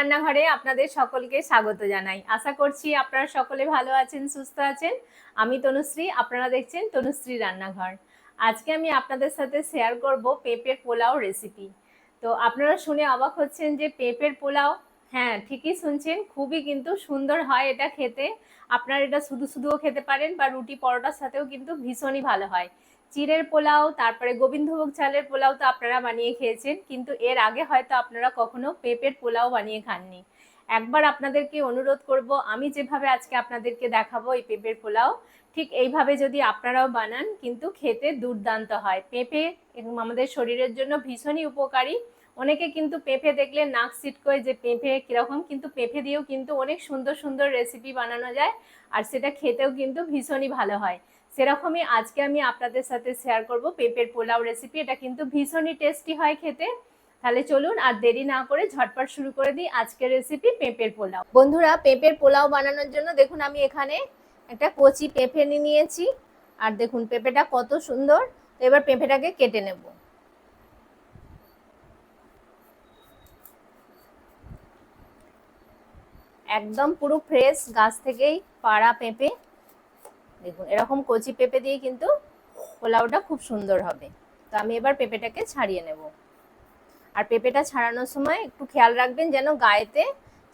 রান্নাঘরে আপনাদের সকলকে স্বাগত জানাই। আশা করছি আপনারা সকলে ভালো আছেন, সুস্থ আছেন। আমি তনুশ্রী, আপনারা দেখছেন তনুশ্রী রান্নাঘর। আজকে আমি আপনাদের সাথে শেয়ার করব পেঁপের পোলাও রেসিপি। তো আপনারা শুনে অবাক হচ্ছেন যে পেঁপের পোলাও, হ্যাঁ ঠিকই শুনছেন, খুবই কিন্তু সুন্দর হয় এটা খেতে। আপনারা এটা শুধু শুধুও খেতে পারেন বা রুটি পরোটার সাথেও কিন্তু ভীষণই ভালো হয়। চিড়ের পোলাও, তারপরে গোবিন্দভোগ চালের পোলাও তো আপনারা বানিয়ে খেয়েছেন, কিন্তু এর আগে হয়তো আপনারা কখনো পেঁপের পোলাও বানিয়ে খাননি। একবার আপনাদেরকে অনুরোধ করব, আমি যেভাবে আজকে আপনাদেরকে দেখাবো এই পেঁপের পোলাও, ঠিক এইভাবে যদি আপনারাও বানান কিন্তু খেতে দুর্দান্ত হয়। পেঁপে আমাদের শরীরের জন্য ভীষণই উপকারী। অনেকে কিন্তু পেঁপে দেখলে নাক সিটকোয় যে পেঁপে কিরকম, কিন্তু পেঁপে দিয়েও কিন্তু অনেক সুন্দর সুন্দর রেসিপি বানানো যায়, আর সেটা খেতেও কিন্তু ভীষণই ভালো হয়। সেরকমই আজকে আমি আপনাদের সাথে শেয়ার করব পেঁপের পোলাও রেসিপি। এটা কিন্তু ভীষণই টেস্টি হয় খেতে। তাহলে চলুন আর দেরি না করে ঝটপট শুরু করে দিই আজকের রেসিপি পেঁপের পোলাও। বন্ধুরা, পেঁপের পোলাও বানানোর জন্য দেখুন আমি এখানে একটা কচি পেঁপে নিয়েছি, আর দেখুন পেঁপেটা কত সুন্দর। তো এবার পেঁপেটাকে কেটে নেব। একদম পুরো ফ্রেশ গাছ থেকেই পাড়া পেঁপে। দেখুন এরকম কচি পেঁপে দিয়ে কিন্তু পোলাওটা খুব সুন্দর হবে। তো আমি এবার পেঁপেটাকে ছাড়িয়ে নেব। আর পেঁপেটা ছাড়ানোর সময় একটু খেয়াল রাখবেন যেন গায়েতে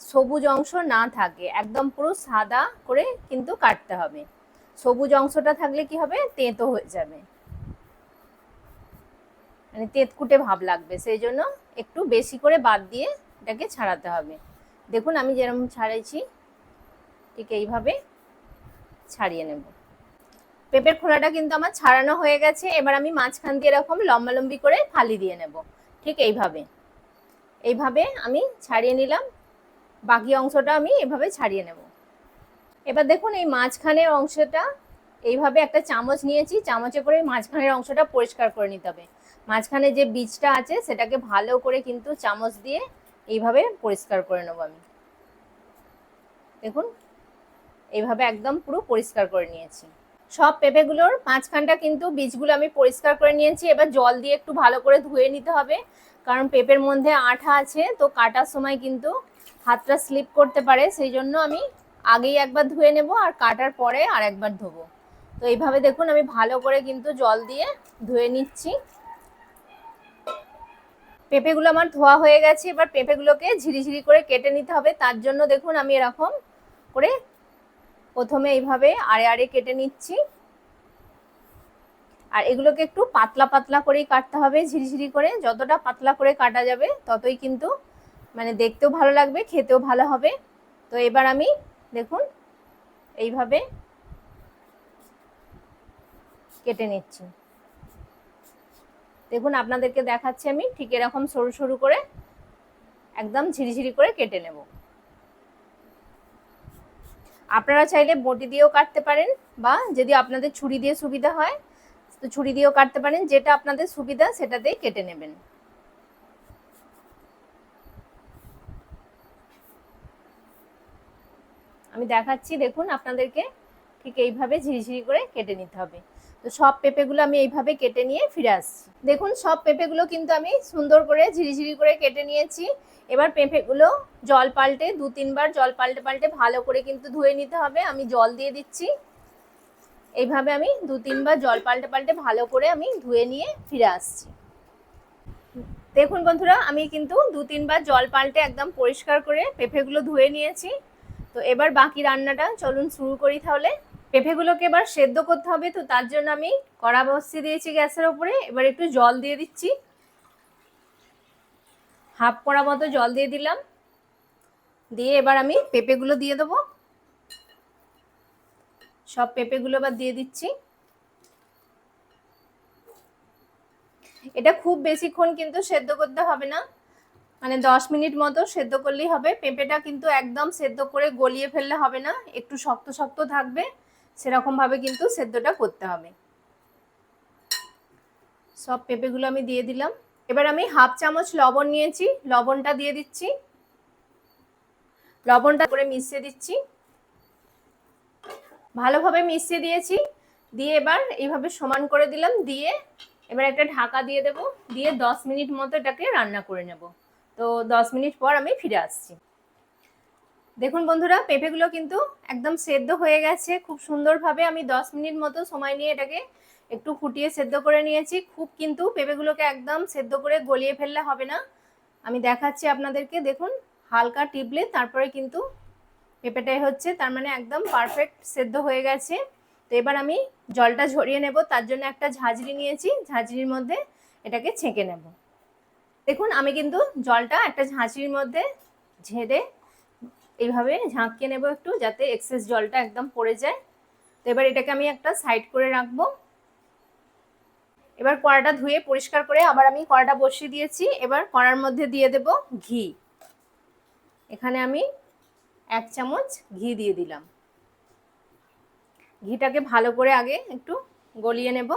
সবুজ অংশ না থাকে, একদম পুরো সাদা করে কিন্তু কাটতে হবে। সবুজ অংশটা থাকলে কি হবে, তেঁতো হয়ে যাবে, মানে তেঁতকুটে ভাব লাগবে, সেই জন্য একটু বেশি করে বাদ দিয়ে এটাকে ছাড়াতে হবে। দেখুন আমি যেরকম ছাড়াইছি ঠিক এইভাবে ছাড়িয়ে নেব। পেঁপের খোলাটা কিন্তু আমার ছাড়ানো হয়ে গেছে। এবার আমি মাঝখান দিয়ে এরকম লম্বালম্বি করে ফালি দিয়ে নেব। ঠিক এইভাবে এইভাবে আমি ছাড়িয়ে নিলাম। বাকি অংশটা আমি এভাবে ছাড়িয়ে নেব। এবার দেখুন এই মাঝখানের অংশটা এইভাবে একটা চামচ নিয়েছি, চামচে করে মাঝখানের অংশটা পরিষ্কার করে নিতে হবে। মাঝখানে যে বীজটা আছে সেটাকে ভালো করে কিন্তু চামচ দিয়ে এইভাবে পরিষ্কার করে নেব আমি। দেখুন এইভাবে একদম পুরো পরিষ্কার করে নিয়েছি। সব পেঁপেগুলোর মাঝখানটা কিন্তু বীজগুলো আমি পরিষ্কার করে নিয়েছি। এবার জল দিয়ে একটু ভালো করে ধুয়ে নিতে হবে, কারণ পেঁপের মধ্যে আঠা আছে, তো কাটার সময় কিন্তু হাতটা স্লিপ করতে পারে, সেই জন্য আমি আগেই একবার ধুয়ে নেব আর কাটার পরে আর একবার ধোবো। তো এইভাবে দেখুন আমি ভালো করে কিন্তু জল দিয়ে ধুয়ে নিচ্ছি। পেঁপেগুলো আমার ধোয়া হয়ে গেছে। এবার পেঁপেগুলোকে ঝিরিঝিরি করে কেটে নিতে হবে। তার জন্য দেখুন আমি এরকম করে প্রথমে এইভাবে আড়ে আড়ে কেটে নিচ্ছি। আর এগুলোকে একটু পাতলা পাতলা করেই কাটতে হবে, ঝিরিঝিরি করে। যতটা পাতলা করে কাটা যাবে ততই কিন্তু মানে দেখতেও ভালো লাগবে, খেতেও ভালো হবে। তো এবার আমি দেখুন এইভাবে কেটে নিচ্ছি। দেখুন আপনাদেরকে দেখাচ্ছি আমি ঠিক এরকম সরু সরু করে একদম ঝিরিঝিরি করে কেটে নেব। আপনারা চাইলে বটি দিয়েও কাটতে পারেন, বা যদি আপনাদের ছুরি দিয়ে সুবিধা হয় তো ছুরি দিয়েও কাটতে পারেন। যেটা আপনাদের সুবিধা সেটাতেই কেটে নেবেন। আমি দেখাচ্ছি, দেখুন আপনাদেরকে ঠিক এইভাবে ঝিরিঝিরি করে কেটে নিতে হবে। তো সব পেঁপেগুলো আমি এইভাবে কেটে নিয়ে ফিরে আসছি। দেখুন সব পেঁপেগুলো কিন্তু আমি সুন্দর করে ঝিরিঝিরি করে কেটে নিয়েছি। এবার পেঁপেগুলো জল পাল্টে 2-3 বার জল পাল্টে পাল্টে ভালো করে কিন্তু ধুয়ে নিতে হবে। আমি জল দিয়ে দিচ্ছি। এইভাবে আমি 2-3 বার জল পাল্টে পাল্টে ভালো করে আমি ধুয়ে নিয়ে ফিরে আসছি। দেখুন বন্ধুরা, আমি কিন্তু 2-3 বার জল পাল্টে একদম পরিষ্কার করে পেঁপেগুলো ধুয়ে নিয়েছি। তো এবার বাকি রান্নাটা চলুন শুরু করি। তাহলে পেঁপেগুলোকে এবার সেদ্ধ করতে হবে, তো তার জন্য আমি কড়া বসিয়ে দিয়েছি গ্যাসের ওপরে। এবার একটু জল দিয়ে দিচ্ছি, হাফ কড়া মতো জল দিয়ে দিলাম। দিয়ে এবার আমি পেঁপেগুলো দিয়ে দেবো। সব পেঁপেগুলো এবার দিয়ে দিচ্ছি। এটা খুব বেশিক্ষণ কিন্তু সেদ্ধ করতে হবে না, মানে 10 মিনিট মতো সেদ্ধ করলেই হবে। পেঁপেটা কিন্তু একদম সেদ্ধ করে গলিয়ে ফেললে হবে না, একটু শক্ত শক্ত থাকবে, সেরকম ভাবে কিন্তু সেদ্ধটা করতে হবে। সব পেঁপেগুলো আমি দিয়ে দিলাম। এবার আমি হাফ চামচ লবণ নিয়েছি, লবণটা দিয়ে দিচ্ছি। লবণটা করে মিশিয়ে দিচ্ছি, ভালোভাবে মিশিয়ে দিয়েছি। দিয়ে এবার এইভাবে সমান করে দিলাম, দিয়ে এবার একটা ঢাকা দিয়ে দেবো। দিয়ে 10 মিনিট মতো এটাকে রান্না করে নেব। তো 10 মিনিট পর আমি ফিরে আসছি। দেখুন বন্ধুরা, পেঁপেগুলো কিন্তু একদম সেদ্ধ হয়ে গেছে খুব সুন্দরভাবে। আমি 10 মিনিট মতো সময় নিয়ে এটাকে একটু ফুটিয়ে সেদ্ধ করে নিয়েছি। খুব কিন্তু পেঁপেগুলোকে একদম সেদ্ধ করে গলিয়ে ফেললে হবে না। আমি দেখাচ্ছি আপনাদেরকে, দেখুন হালকা টিপলে তারপরে কিন্তু পেঁপেটাই হচ্ছে, তার মানে একদম পারফেক্ট সেদ্ধ হয়ে গেছে। তো এবার আমি জলটা ঝরিয়ে নেব, তার জন্য একটা ঝাঁঝরি নিয়েছি, ঝাঁঝরির মধ্যে এটাকে ছেঁকে নেব। দেখুন আমি কিন্তু জলটা একটা ঝাঁঝরির মধ্যে ঝেড়ে এইভাবে ঝাঁকিয়ে নেব একটু, যাতে এক্সেস জলটা একদম পড়ে যায়। তো এবার এটাকে আমি একটা সাইড করে রাখবো। এবার কড়াটা ধুয়ে পরিষ্কার করে আবার আমি কড়াটা বসিয়ে দিয়েছি। এবার কড়ার মধ্যে দিয়ে দেব ঘি। এখানে আমি 1 চামচ ঘি দিয়ে দিলাম। ঘিটাকে ভালো করে আগে একটু গলিয়ে নেব।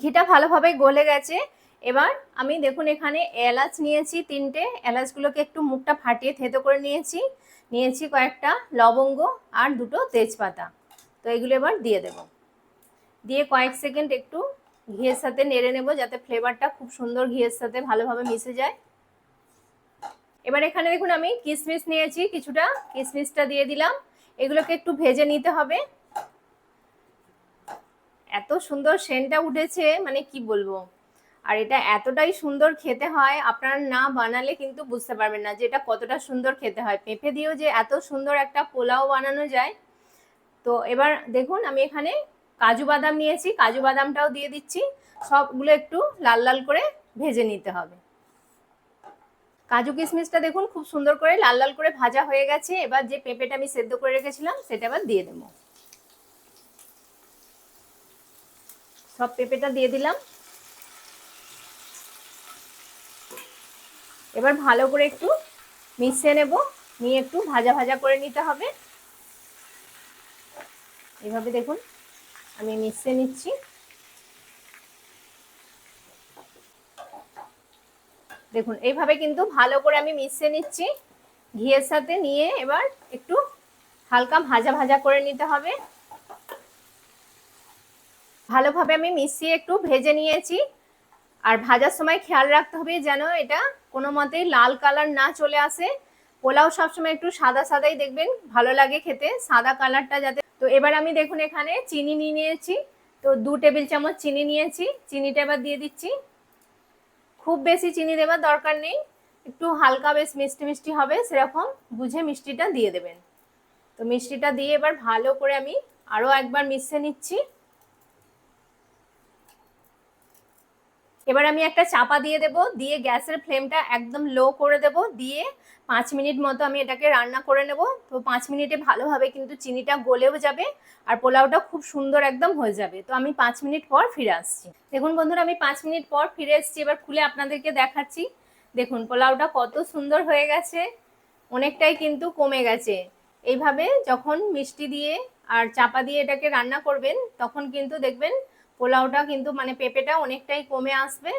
ঘিটা ভালোভাবে গলে গেছে। এবার আমি দেখুন এখানে এলাচ নিয়েছি 3টে। এলাচগুলোকে একটু মুখটা ফাটিয়ে থেতো করে নিয়েছি কয়েকটা লবঙ্গ আর 2টো তেজপাতা। তো এগুলো এবার দিয়ে দেব। দিয়ে কয়েক সেকেন্ড একটু ঘিয়ের সাথে নেড়ে নেব, যাতে ফ্লেভারটা খুব সুন্দর ঘিয়ের সাথে ভালোভাবে মিশে যায়। এবার এখানে দেখুন আমি কিশমিশ নিয়েছি কিছুটা, কিশমিশটা দিয়ে দিলাম। এগুলোকে একটু ভেজে নিতে হবে। এত সুন্দর সেন্টটা উঠেছে, মানে কি বলবো। আর এটা এতটাই সুন্দর খেতে হয়, আপনারা না বানালে কিন্তু বুঝতে পারবেন না যে এটা কতটা সুন্দর খেতে হয়। পেঁপে দিয়েও যে এত সুন্দর একটা পোলাও বানানো যায়। তো এবার দেখুন আমি এখানে কাজু বাদাম নিয়েছি, কাজু বাদামটাও দিয়ে দিচ্ছি। সবগুলো একটু লাল লাল করে ভেজে নিতে হবে। কাজু কিশমিশটা দেখুন খুব সুন্দর করে লাল লাল করে ভাজা হয়ে গেছে। এবার যে পেঁপেটা আমি সেদ্ধ করে রেখেছিলাম সেটা এবার দিয়ে দেবো। সব পেঁপেটা দিয়ে দিলাম। এবার ভালো করে একটু মিশিয়ে নেব, নিয়ে একটু ভাজা ভাজা করে নিতে হবে। এইভাবে দেখুন আমি মিশিয়ে নিচ্ছি। দেখুন এইভাবে কিন্তু ভালো করে আমি মিশিয়ে নিচ্ছি ঘিয়ের সাথে। নিয়ে এবার একটু হালকা ভাজা ভাজা করে নিতে হবে। ভালোভাবে আমি মিশিয়ে একটু ভেজে নিয়েছি। আর ভাজার সময় খেয়াল রাখতে হবে যেন এটা কোনো মতেই লাল কালার না চলে আসে। পোলাও সবসময় একটু সাদা সাদাই দেখবেন ভালো লাগে খেতে, সাদা কালারটা যাতে। তো এবার আমি দেখুন এখানে চিনি নিয়েছি। তো 2 টেবিল চামচ চিনি নিয়েছি। চিনিটা এবার দিয়ে দিচ্ছি। খুব বেশি চিনি দেওয়ার দরকার নেই, একটু হালকা বেশ মিষ্টি মিষ্টি হবে সেরকম বুঝে মিষ্টিটা দিয়ে দেবেন। তো মিষ্টিটা দিয়ে এবার ভালো করে আমি আরও একবার মিশিয়ে নিচ্ছি। এবার আমি একটা চাপা দিয়ে দেব, দিয়ে গ্যাসের ফ্লেমটা একদম লো করে দেব। দিয়ে 5 মিনিট মতো আমি এটাকে রান্না করে নেব। তো 5 মিনিটে ভালোভাবে কিন্তু চিনিটা গলেও যাবে আর পোলাওটা খুব সুন্দর একদম হয়ে যাবে। তো আমি 5 মিনিট পর ফিরে আসছি। দেখুন বন্ধুরা আমি 5 মিনিট পর ফিরে এসেছি। এবার খুলে আপনাদেরকে দেখাচ্ছি। দেখুন পোলাওটা কত সুন্দর হয়ে গেছে, অনেকটাই কিন্তু কমে গেছে। এইভাবে যখন মিষ্টি দিয়ে আর চাপা দিয়ে এটাকে রান্না করবেন তখন কিন্তু দেখবেন পোলাওটা কিন্তু মানে পেঁপেটা অনেকটাই কমে আসবে।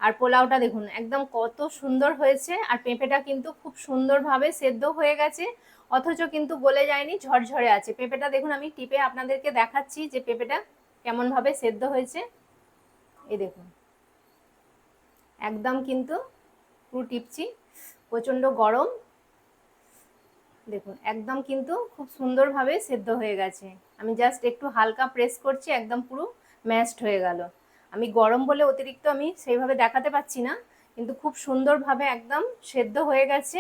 আর পোলাওটা দেখুন একদম কত সুন্দর হয়েছে। আর পেঁপেটা কিন্তু খুব সুন্দরভাবে সেদ্ধ হয়ে গেছে, অথচ কিন্তু গলে যায়নি, ঝরঝরে আছে। পেঁপেটা দেখুন আমি টিপে আপনাদেরকে দেখাচ্ছি যে পেঁপেটা কেমনভাবে সেদ্ধ হয়েছে। এই দেখুন একদম কিন্তু পুরো টিপছি, প্রচণ্ড গরম। দেখুন একদম কিন্তু খুব সুন্দরভাবে সেদ্ধ হয়ে গেছে। আমি জাস্ট একটু হালকা প্রেস করছি, একদম পুরো ম্যাশড হয়ে গেল। আমি গরম বলে অতিরিক্ত আমি সেইভাবে দেখাতে পাচ্ছি না, কিন্তু খুব সুন্দরভাবে একদম সেদ্ধ হয়ে গেছে।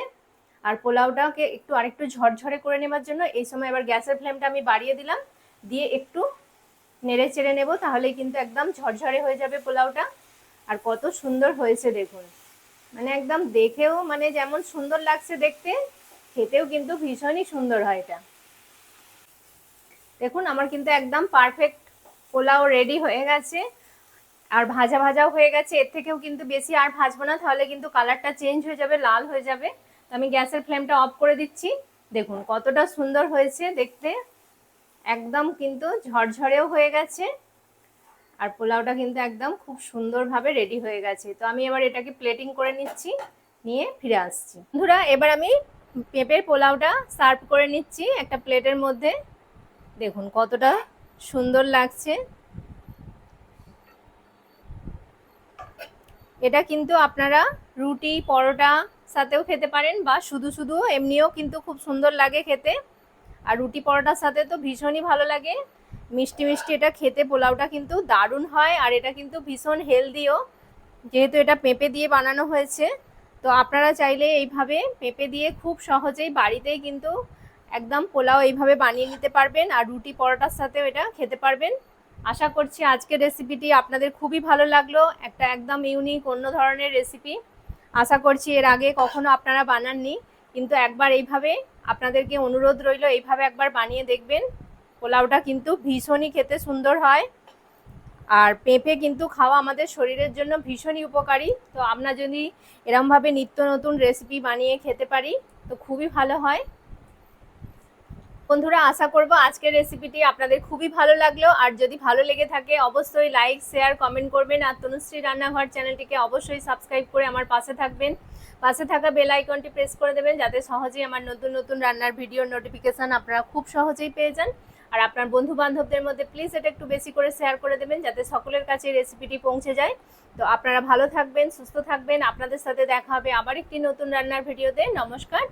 আর পোলাওটাকে একটু আরেকটু ঝরঝরে করে নেবার জন্য এই সময় এবার গ্যাসের ফ্লেমটা আমি বাড়িয়ে দিলাম। দিয়ে একটু নেড়ে চেড়ে নেব, তাহলেই কিন্তু একদম ঝরঝরে হয়ে যাবে পোলাওটা। আর কত সুন্দর হয়েছে দেখুন, মানে একদম দেখেও মানে যেমন সুন্দর লাগছে দেখতে, খেতেও কিন্তু ভীষণই সুন্দর হয় এটা। দেখুন আমার কিন্তু একদম পারফেক্ট পোলাও রেডি হয়ে গেছে। আর ভাজা ভাজাও হয়ে গেছে। এর থেকেও কিন্তু বেশি আর ভাজবো না, তাহলে কিন্তু কালারটা চেঞ্জ হয়ে যাবে, লাল হয়ে যাবে। তো আমি গ্যাসের ফ্লেমটা অফ করে দিচ্ছি। দেখুন কতটা সুন্দর হয়েছে দেখতে, একদম কিন্তু ঝরঝরেও হয়ে গেছে। আর পোলাওটা কিন্তু একদম খুব সুন্দরভাবে রেডি হয়ে গেছে। তো আমি এবার এটাকে প্লেটিং করে নিচ্ছি, নিয়ে ফিরে আসছি। বন্ধুরা এবার আমি পেঁপের পোলাওটা সার্ভ করে নিচ্ছি একটা প্লেটের মধ্যে। দেখুন কতটা সুন্দর লাগছে। এটা কিন্তু আপনারা রুটি, পরোটা, সাথেও খেতে পারেন বা শুধু শুধু এমনিও কিন্তু খুব সুন্দর লাগে খেতে। আর রুটি পরোটার সাথে তো ভীষণই ভালো লাগে। মিষ্টি মিষ্টি এটা খেতে পোলাওটা কিন্তু দারুণ হয়। আর এটা কিন্তু ভীষণ হেলদিও, যেহেতু এটা পেঁপে দিয়ে বানানো হয়েছে। তো আপনারা চাইলে এইভাবে পেঁপে দিয়ে খুব সহজেই বাড়িতেই কিন্তু একদম পোলাও এইভাবে বানিয়ে নিতে পারবেন, আর রুটি পরোটার সাথেও এটা খেতে পারবেন। আশা করছি আজকের রেসিপিটি আপনাদের খুবই ভালো লাগলো। একটা একদম ইউনিক অন্য ধরনের রেসিপি। আশা করছি এর আগে কখনো আপনারা বানাননি, কিন্তু একবার এইভাবে আপনাদেরকে অনুরোধ রইল, এইভাবে একবার বানিয়ে দেখবেন। পোলাওটা কিন্তু ভীষণই খেতে সুন্দর হয়। আর পেঁপে কিন্তু খাওয়া আমাদের শরীরের জন্য ভীষণই উপকারী। তো আমরা যদি এরমভাবে নিত্য নতুন রেসিপি বানিয়ে খেতে পারি তো খুবই ভালো হয়। বন্ধুরা, আশা করব আজকের রেসিপিটি আপনাদের খুবই ভালো লাগলো। আর যদি ভালো লেগে থাকে অবশ্যই লাইক, শেয়ার, কমেন্ট করবেন। আর তনুশ্রী রান্নাঘর চ্যানেলটিকে অবশ্যই সাবস্ক্রাইব করে আমার পাশে থাকবেন। পাশে থাকা বেল আইকনটি প্রেস করে দেবেন, যাতে সহজেই আমার নতুন নতুন রান্নার ভিডিওর নোটিফিকেশান আপনারা খুব সহজেই পেয়ে যান। আর আপনার বন্ধু বান্ধবদের মধ্যে প্লিজ এটা একটু বেশি করে শেয়ার করে দেবেন, যাতে সকলের কাছে রেসিপিটি পৌঁছে যায়। তো আপনারা ভালো থাকবেন, সুস্থ থাকবেন। আপনাদের সাথে দেখা হবে আবার একটি নতুন রান্নার ভিডিওতে। নমস্কার।